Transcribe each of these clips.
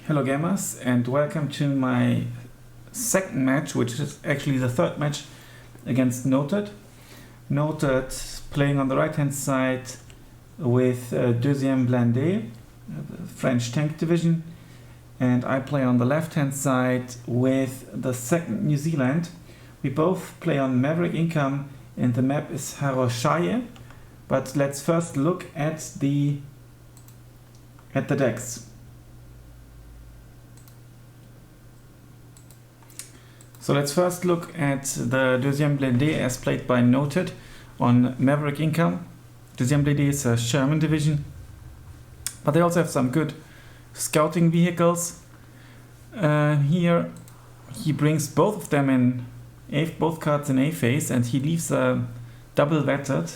Hello gamers, and welcome to my second match, which is actually the third match against Noted. Noted playing on the right hand side with Deuxième Blindée, French tank division, and I play on the left hand side with the 2nd New Zealand. We both play on Maverick income and the map is Haroshaye, but let's first look at the decks. So let's first look at the Deuxième Blindée as played by Noted on Maverick income. Deuxième Blindée is a Sherman division, but they also have some good scouting vehicles. Here he brings both of them in both cards in A phase, and he leaves a double vetted.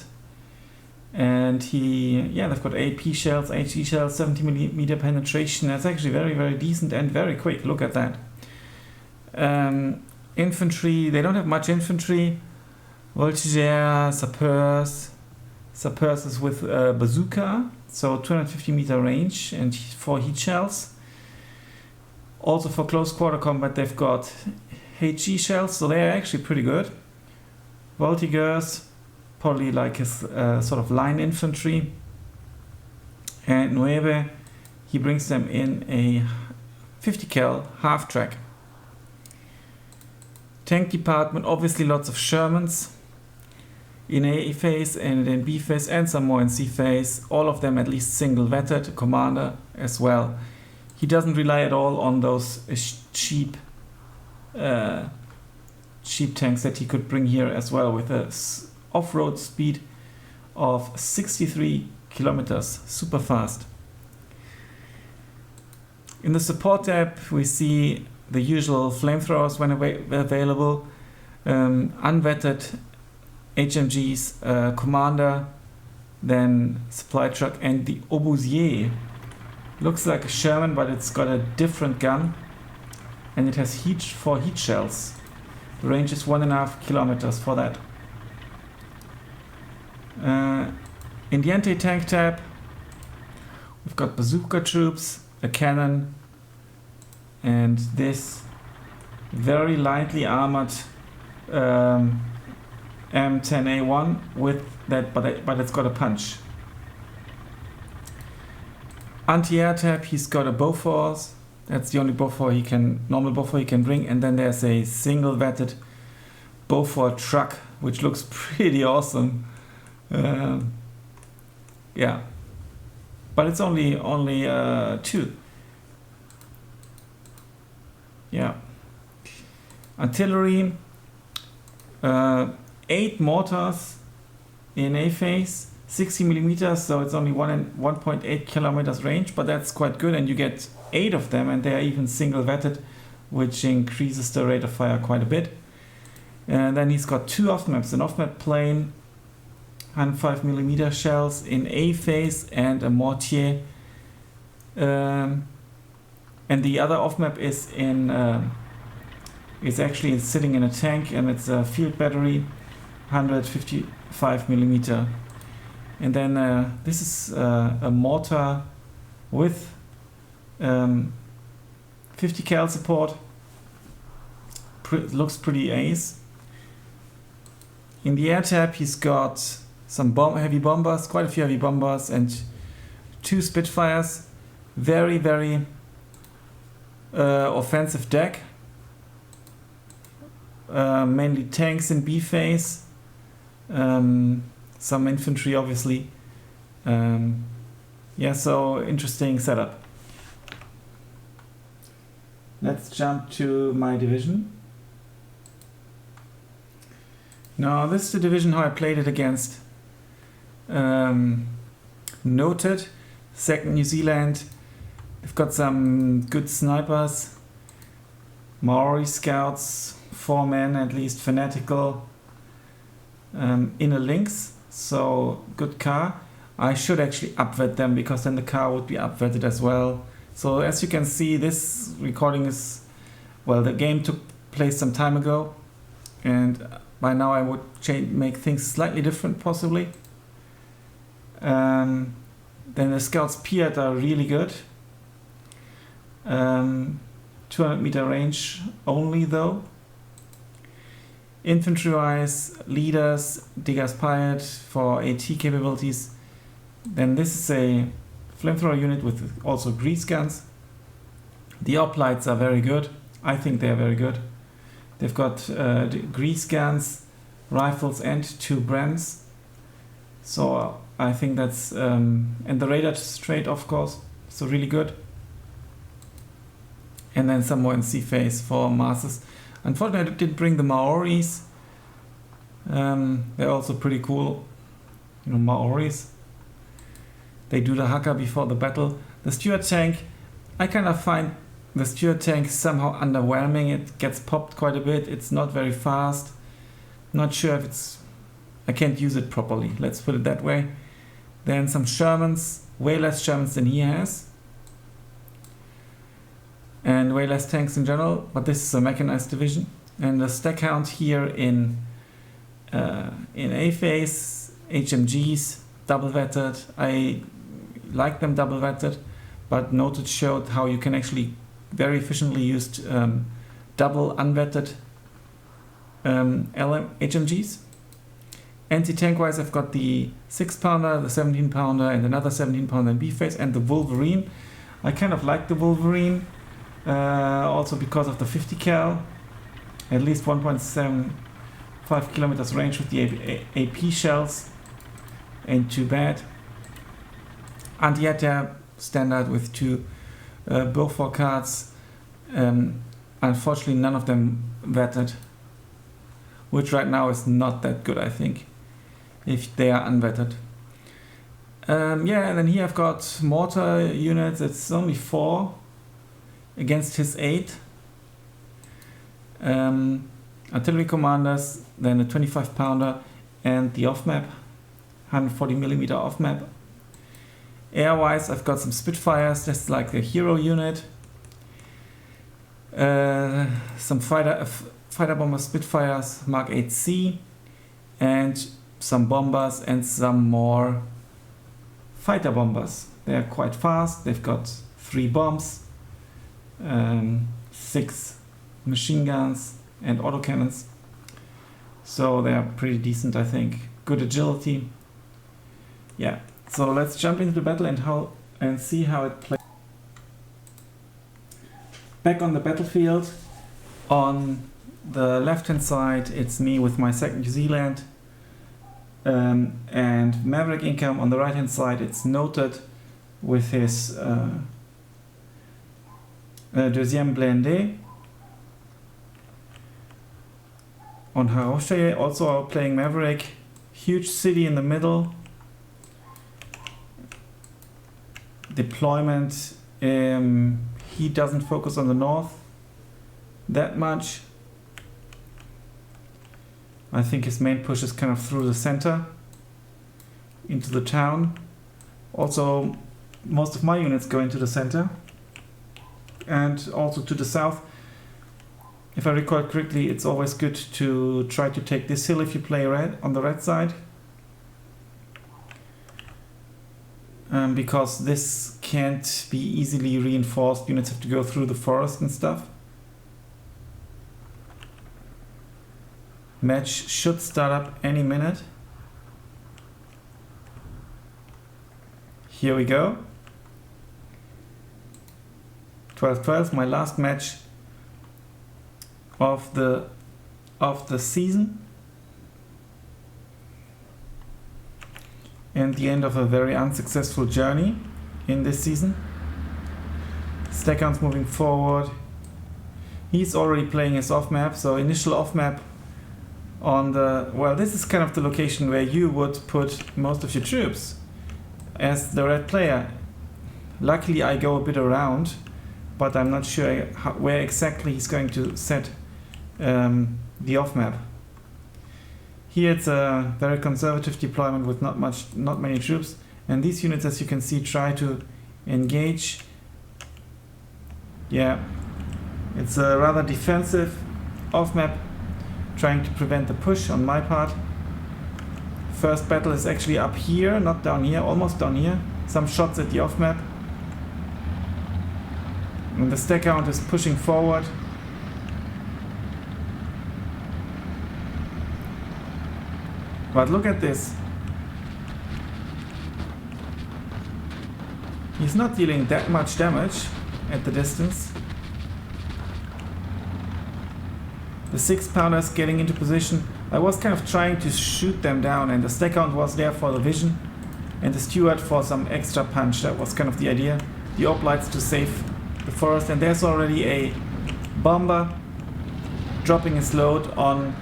And they've got AP shells, HE shells, 70mm penetration. That's actually very, very decent and very quick. Look at that. Infantry, they don't have much infantry. Voltigeur, Sappeurs is with bazooka, so 250 meter range and 4 heat shells. Also for close quarter combat they've got HE shells, so they're actually pretty good. Voltigeurs, probably like his sort of line infantry. And Nueve, he brings them in a 50 cal half track. Tank department, obviously lots of Shermans in A phase and in B phase and some more in C phase. All of them at least single vetted, commander as well. He doesn't rely at all on those cheap tanks that he could bring here as well, with a off-road speed of 63 kilometers, super fast. In the support tab we see the usual flamethrowers when available, unvetted HMGs, commander, then supply truck, and the obusier. Looks like a Sherman, but it's got a different gun, and it has 4 heat shells. The range is 1.5 kilometers for that. In the anti-tank tab we've got bazooka troops, a cannon, and this very lightly armored M10A1 with that, but it's got a punch. Anti-air tab, he's got a Bofors. That's the only normal Bofors he can bring, and then there's a single vetted Bofors truck, which looks pretty awesome. Yeah, but it's only 2. Yeah. Artillery, 8 mortars in A phase, 60mm, so it's only 1.8 kilometers range, but that's quite good, and you get 8 of them, and they are even single vetted, which increases the rate of fire quite a bit. And then he's got 2 off-maps, an off-map plane, 105mm shells in A phase, and a mortier. And the other off-map is it's actually sitting in a tank, and it's a field battery, 155mm. And then this is a mortar with 50 cal support. Looks pretty ace. In the air tab he's got some heavy bombers, quite a few heavy bombers, and 2 Spitfires. Very, very offensive deck. Mainly tanks in B phase, some infantry obviously. So interesting setup. Let's jump to my division. Now this is the division how I played it against Noted, 2nd New Zealand. We've got some good snipers, Maori scouts, 4 men at least, fanatical, inner links, so good car. I should actually upvet them, because then the car would be upvetted as well. So as you can see, this recording is, the game took place some time ago, and by now I would make things slightly different possibly. Then the scouts Piat are really good. 200 meter range only though. Infantry wise, leaders, Digger's Pilot for AT capabilities. Then this is a flamethrower unit with also grease guns. The op lights are very good. I think they are very good. They've got grease guns, rifles, and 2 Brens. So I think that's and the radar straight, of course. So really good. And then some more in sea phase for Masters. Unfortunately, I did bring the Maoris. They're also pretty cool. You know, Maoris. They do the haka before the battle. The Stuart tank, I kind of find the Stuart tank somehow underwhelming. It gets popped quite a bit. It's not very fast. Not sure if it's... I can't use it properly. Let's put it that way. Then some Shermans. Way less Shermans than he has. And way less tanks in general, but this is a mechanized division. And the stack count here in A phase, HMGs, double vetted. I like them double vetted, but Noted showed how you can actually very efficiently use double unvetted HMGs. Anti-tank wise, I've got the 6-pounder, the 17-pounder, and another 17-pounder in B phase, and the Wolverine. I kind of like the Wolverine. Also because of the 50 cal, at least 1.75 kilometers range with the AP shells, ain't too bad. Anti-air standard with 2 Beaufort cards. Unfortunately, none of them vetted, which right now is not that good, I think, if they are unvetted. Yeah, and then here I've got mortar units. It's only 4. Against his 8. Artillery commanders, then a 25-pounder and the off-map, 140mm off-map. Air-wise, I've got some Spitfires, that's like a hero unit. Some fighter bomber Spitfires, Mark 8C, and some bombers and some more fighter bombers. They're quite fast, they've got 3 bombs. 6 machine guns and autocannons, so they are pretty decent, I think. Good agility. Yeah, so let's jump into the battle and see how it plays. Back on the battlefield, on the left hand side it's me with my 2nd New Zealand, and Maverick Income. On the right hand side it's Noted with his deuxième Blindée. On Haroche, also playing Maverick. Huge city in the middle. Deployment, he doesn't focus on the north that much. I think his main push is kind of through the center into the town. Also, most of my units go into the center. And also to the south. If I recall correctly, it's always good to try to take this hill if you play red on the red side. Because this can't be easily reinforced. Units have to go through the forest and stuff. Match should start up any minute. Here we go. 12-12, my last match of the season, and the end of a very unsuccessful journey in this season. Stack counts moving forward. He's already playing his off map, so initial off map on the, well, this is kind of the location where you would put most of your troops as the red player. Luckily I go a bit around, but I'm not sure where exactly he's going to set the off map. Here it's a very conservative deployment with not many troops, and these units, as you can see, try to engage. Yeah, it's a rather defensive off map, trying to prevent the push on my part. First battle is actually up here, not down here, almost down here. Some shots at the off map. And the stack count is pushing forward. But look at this. He's not dealing that much damage at the distance. The 6-pounder is getting into position. I was kind of trying to shoot them down, and the stack count was there for the vision and the steward for some extra punch. That was kind of the idea. The hoplites to save the forest, and there's already a bomber dropping his load on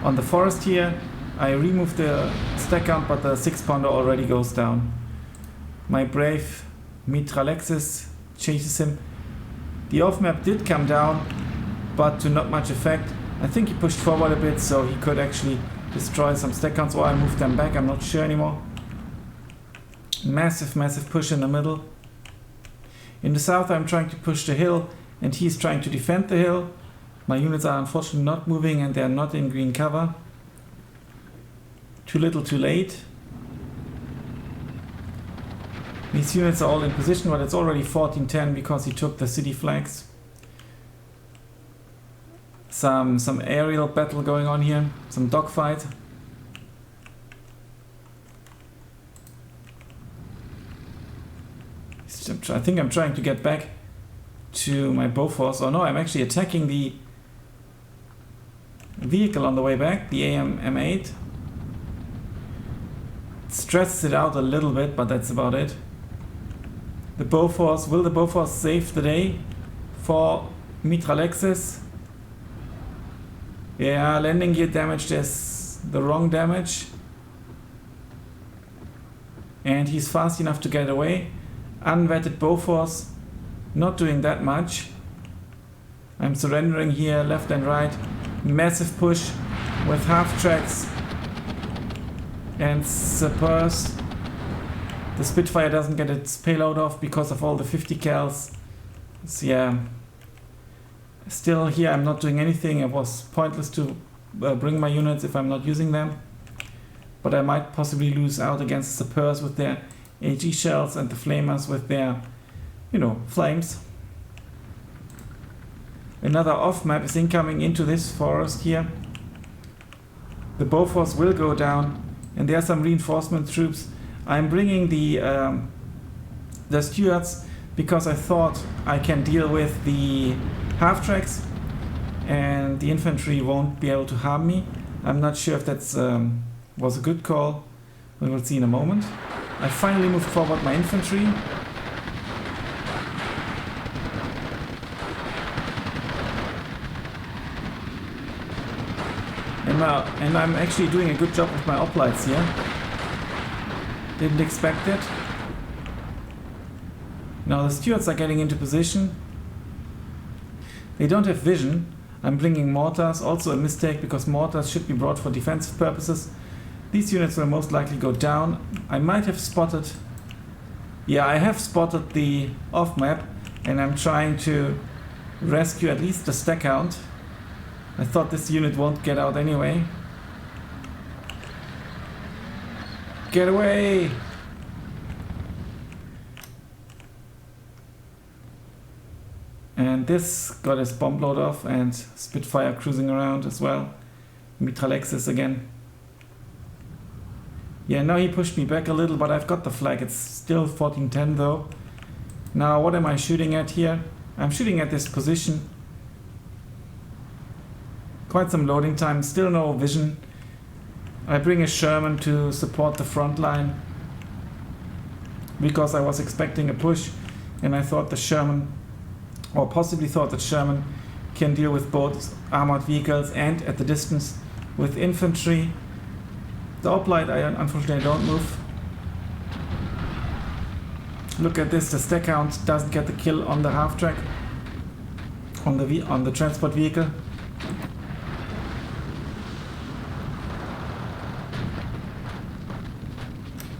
the forest here. I removed the stack count, but the 6-pounder already goes down. My brave Mitralexis chases him. The off-map did come down, but to not much effect. I think he pushed forward a bit, so he could actually destroy some stack counts, or I moved them back, I'm not sure anymore. Massive push in the middle. In the south I'm trying to push the hill, and he's trying to defend the hill. My units are unfortunately not moving, and they're not in green cover. Too little too late. These units are all in position, but it's already 14-10 because he took the city flags. Some aerial battle going on here, some dogfight. I think I'm trying to get back to my Bofors. Oh no, I'm actually attacking the vehicle on the way back, the AM-M8. Stresses it out a little bit, but that's about it. The Bofors, will the Bofors save the day for Mitralexis? Yeah, landing gear damage, there's the wrong damage. And he's fast enough to get away. Unvetted Bofors, not doing that much. I'm surrendering here, left and right. Massive push with half tracks and Spurs. The Spitfire doesn't get its payload off because of all the 50 cals. So yeah, still here I'm not doing anything. It was pointless to bring my units if I'm not using them. But I might possibly lose out against the Spurs with their AG shells and the Flamers with their, flames. Another off-map is incoming into this forest here. The Bofors will go down, and there are some reinforcement troops. I'm bringing the stewards because I thought I can deal with the half-tracks and the infantry won't be able to harm me. I'm not sure if that's was a good call. We will see in a moment. I finally moved forward my infantry. And I'm actually doing a good job with my hoplites here. Didn't expect it. Now the stewards are getting into position. They don't have vision. I'm bringing mortars, also a mistake because mortars should be brought for defensive purposes. These units will most likely go down. I might have spotted... Yeah, I have spotted the off-map, and I'm trying to rescue at least the stack count. I thought this unit won't get out anyway. Get away! And this got his bomb load off, and Spitfire cruising around as well. Mitralexis again. Yeah, now he pushed me back a little, but I've got the flag. It's still 14-10 though. Now what am I shooting at here? I'm shooting at this position. Quite some loading time, still no vision. I bring a Sherman to support the front line because I was expecting a push, and I thought the Sherman, or possibly thought that Sherman can deal with both armored vehicles and at the distance with infantry. The hoplite, unfortunately, I don't move. Look at this, the stack count doesn't get the kill on the half track, on the transport vehicle.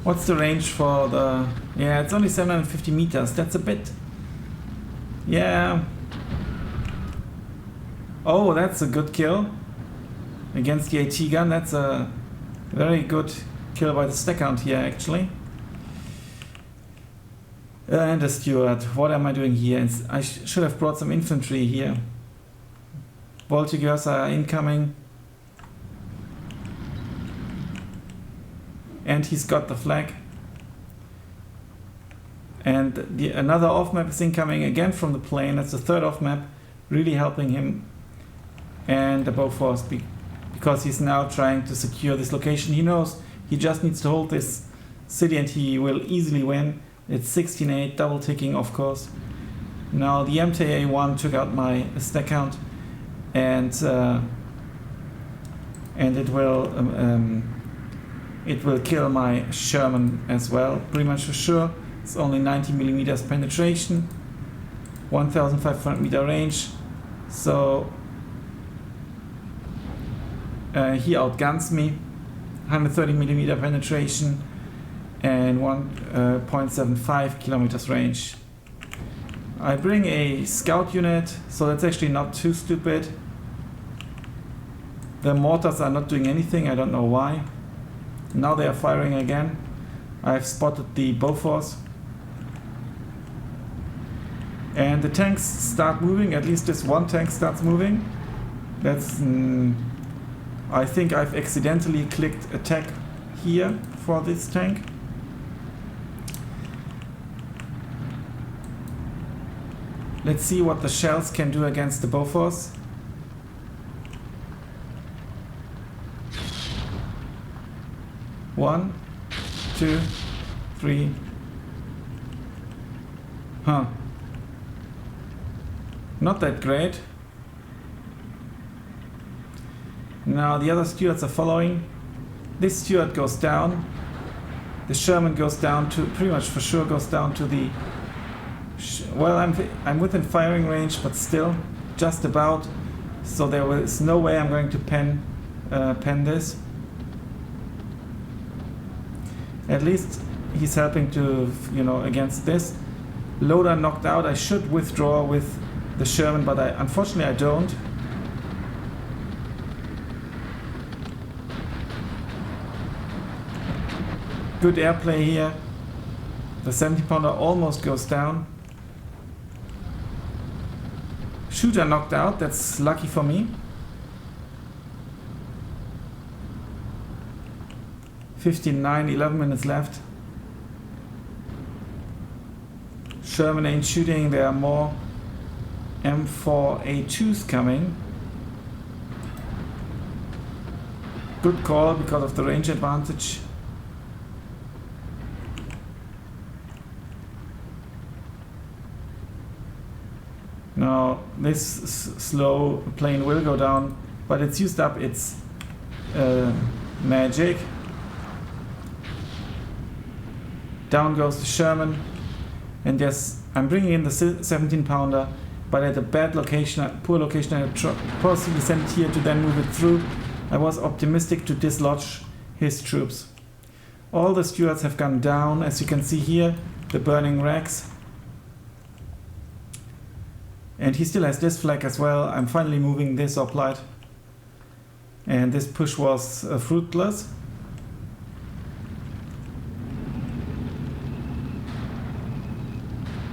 What's the range for the... Yeah, it's only 750 meters. That's a bit... Yeah. Oh, that's a good kill. Against the AT gun, that's a very good kill by the stack count here, actually. And a steward. What am I doing here? I should have brought some infantry here. Voltigeurs are incoming. And he's got the flag. And another off-map is incoming again from the plane. That's the third off-map, really helping him. And the Bofors, because he's now trying to secure this location. He knows he just needs to hold this city and he will easily win. It's 16-8, double ticking, of course. Now the MTA-1 took out my stack count, and it will kill my Sherman as well, pretty much for sure. It's only 90 millimeters penetration, 1,500 meter range, so he outguns me, 130 millimeter penetration and 1.75 kilometers range. I bring a scout unit, so that's actually not too stupid. The mortars are not doing anything, I don't know why. Now they are firing again. I've spotted the Bofors. And the tanks start moving, at least this one tank starts moving. That's, I think I've accidentally clicked attack here for this tank. Let's see what the shells can do against the Bofors. One, two, three. Huh. Not that great. Now the other stewards are following. This steward goes down. The Sherman goes down to, pretty much for sure goes down to the... Well, I'm within firing range, but still, just about. So there is no way I'm going to pen this. At least he's helping to, against this. Loader knocked out. I should withdraw with the Sherman, but unfortunately I don't. Good airplay here. The 70-pounder almost goes down. Shooter knocked out, that's lucky for me. 59, 11 minutes left. Sherman ain't shooting, there are more M4A2s coming. Good call because of the range advantage. Now this slow plane will go down, but it's used up its magic. Down goes the Sherman, and yes, I'm bringing in the 17-pounder, but at a bad location, poor location. I possibly sent it here to then move it through. I was optimistic to dislodge his troops. All the stewards have gone down, as you can see here, the burning wrecks. And he still has this flag as well. I'm finally moving this hoplite. And this push was fruitless.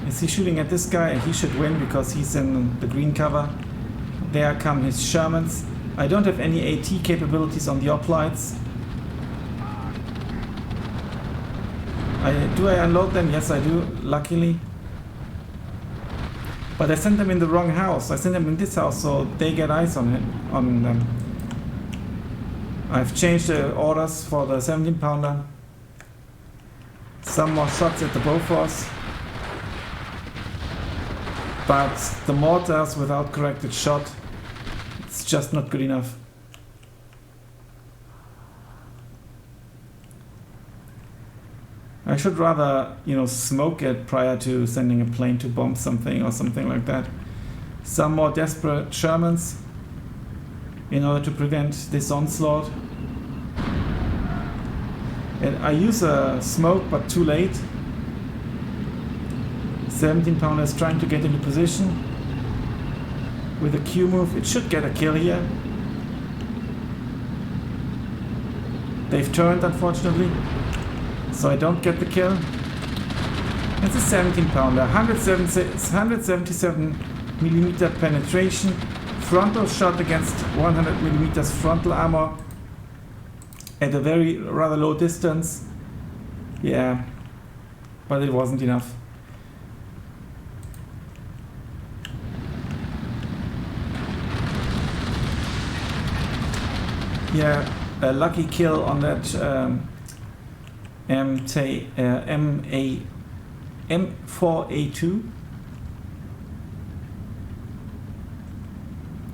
Is he shooting at this guy? He should win because he's in the green cover. There come his Shermans. I don't have any AT capabilities on the hoplites. Do I unload them? Yes, I do, luckily. But I sent them in the wrong house. I sent them in this house, so they get eyes on them. I've changed the orders for the 17-pounder. Some more shots at the Bofors. But the mortars without corrected shot, it's just not good enough. I should rather, smoke it prior to sending a plane to bomb something or something like that. Some more desperate Shermans in order to prevent this onslaught. And I use a smoke, but too late. 17-pounder is trying to get into position. With a Q move, it should get a kill here. They've turned, unfortunately. So I don't get the kill. It's a 17 pounder, 177 millimeter penetration, frontal shot against 100 millimeters frontal armor at a rather low distance. Yeah, but it wasn't enough. Yeah, a lucky kill on that M4A2.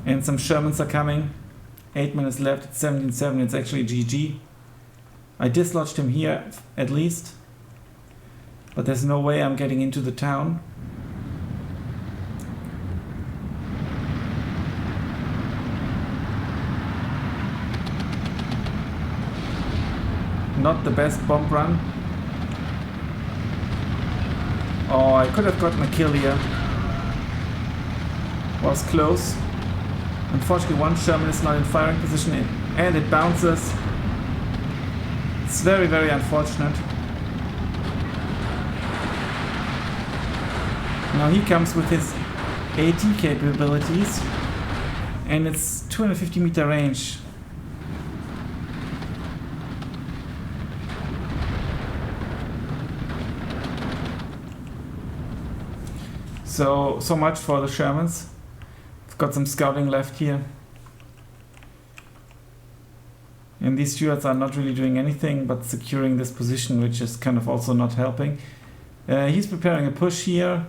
And some Shermans are coming. 8 minutes left, it's 17-7, it's actually GG. I dislodged him here, at least. But there's no way I'm getting into the town. Not the best bomb run. Oh, I could have gotten a kill here. Was close. Unfortunately, one Sherman is not in firing position and it bounces. It's very, very unfortunate. Now he comes with his AT capabilities and it's 250 meter range. So much for the Shermans. I've got some scouting left here. And these Stuarts are not really doing anything but securing this position, which is kind of also not helping. He's preparing a push here.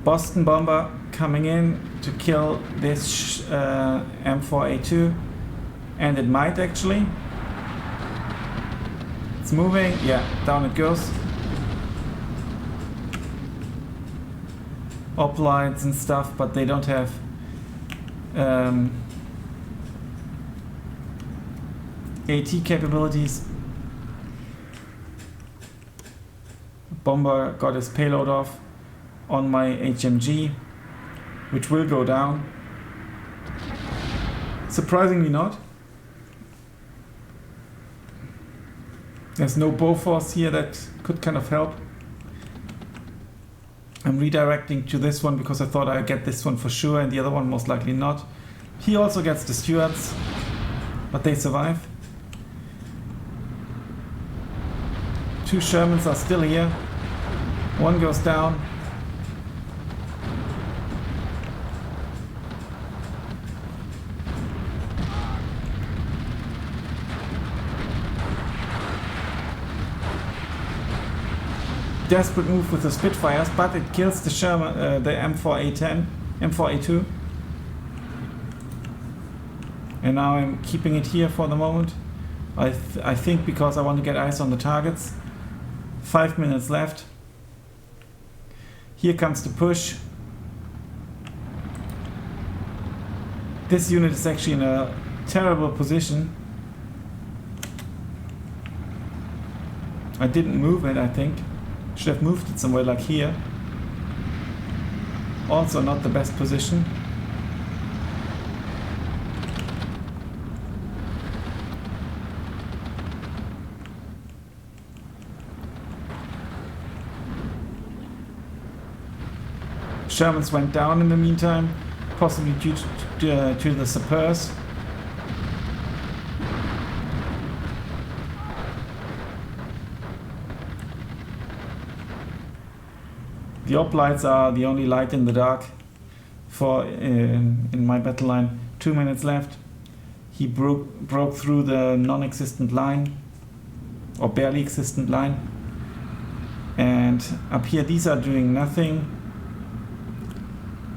Boston bomber coming in to kill this M4A2. And it might actually. It's moving, yeah, down it goes. Hoplites and stuff, but they don't have AT capabilities. Bomber got his payload off on my HMG, which will go down. Surprisingly not. There's no Bofors here that could kind of help. I'm redirecting to this one because I thought I'd get this one for sure and the other one most likely not. He also gets the Stuarts, but they survive. Two Shermans are still here. One goes down. Desperate move with the Spitfires, but it kills the Sherman, the M4A2. And now I'm keeping it here for the moment. I think because I want to get eyes on the targets. 5 minutes left. Here comes the push. This unit is actually in a terrible position. I didn't move it, I think. Should have moved it somewhere like here. Also not the best position. Shermans went down in the meantime, possibly due to the Sapeurs. The hoplites are the only light in the dark for in my battle line. 2 minutes left. He broke through the non-existent line, or barely existent line. And up here these are doing nothing.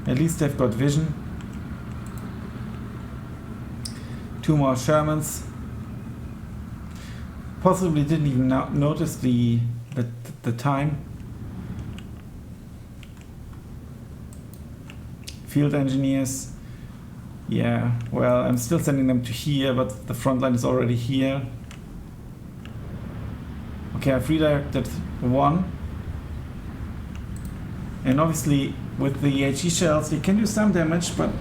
At least they've got vision. 2 more Shermans. Possibly didn't even notice the time. Field engineers, yeah, well, I'm still sending them to here, but the front line is already here. Okay, I've redirected one. And obviously, with the HE shells, they can do some damage, but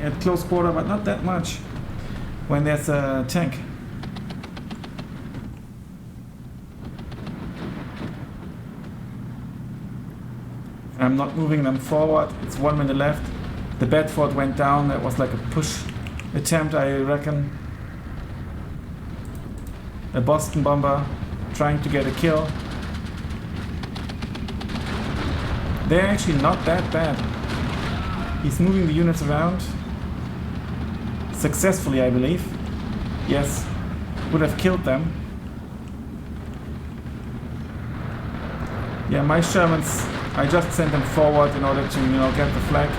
at close quarter, but not that much when there's a tank. I'm not moving them forward. It's 1 minute left. The Bedford went down. That was like a push attempt, I reckon. A Boston bomber trying to get a kill. They're actually not that bad. He's moving the units around. Successfully, I believe. Yes, would have killed them. Yeah, my Shermans, I just sent them forward in order to, get the flag.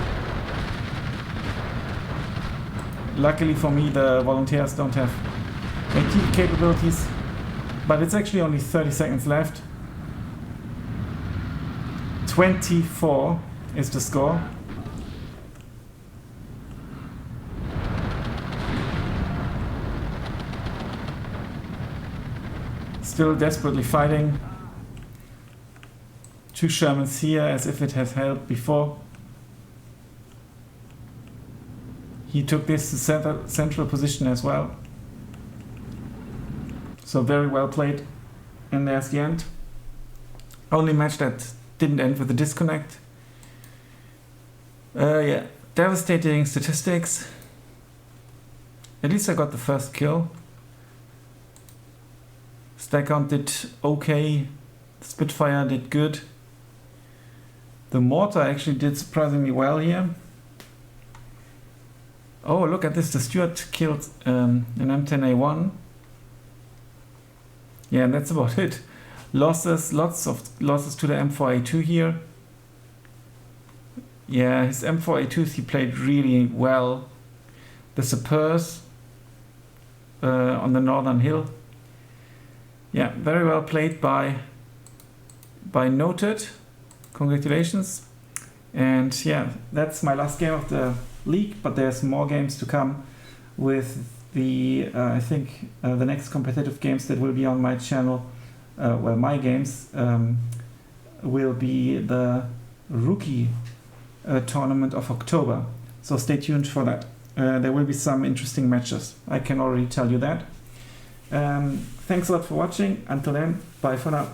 Luckily for me, the volunteers don't have AT capabilities, but it's actually only 30 seconds left. 24 is the score. Still desperately fighting. 2 Shermans here, as if it has helped before. He took this to central position as well. So very well played. And there's the end. Only match that didn't end with a disconnect. Yeah, devastating statistics. At least I got the first kill. Stackhound did okay. Spitfire did good. The mortar actually did surprisingly well here. Oh, look at this. The Stuart killed an M10A1. Yeah, and that's about it. Losses, lots of losses to the M4A2 here. Yeah, his M4A2s he played really well. The Supers on the northern hill. Yeah, very well played by Noted. Congratulations. And yeah, that's my last game of the league, but there's more games to come with the I think the next competitive games that will be on my channel. Well, my games will be the rookie tournament of October, so stay tuned for that. There will be some interesting matches, I can already tell you that. Thanks a lot for watching. Until then, bye for now.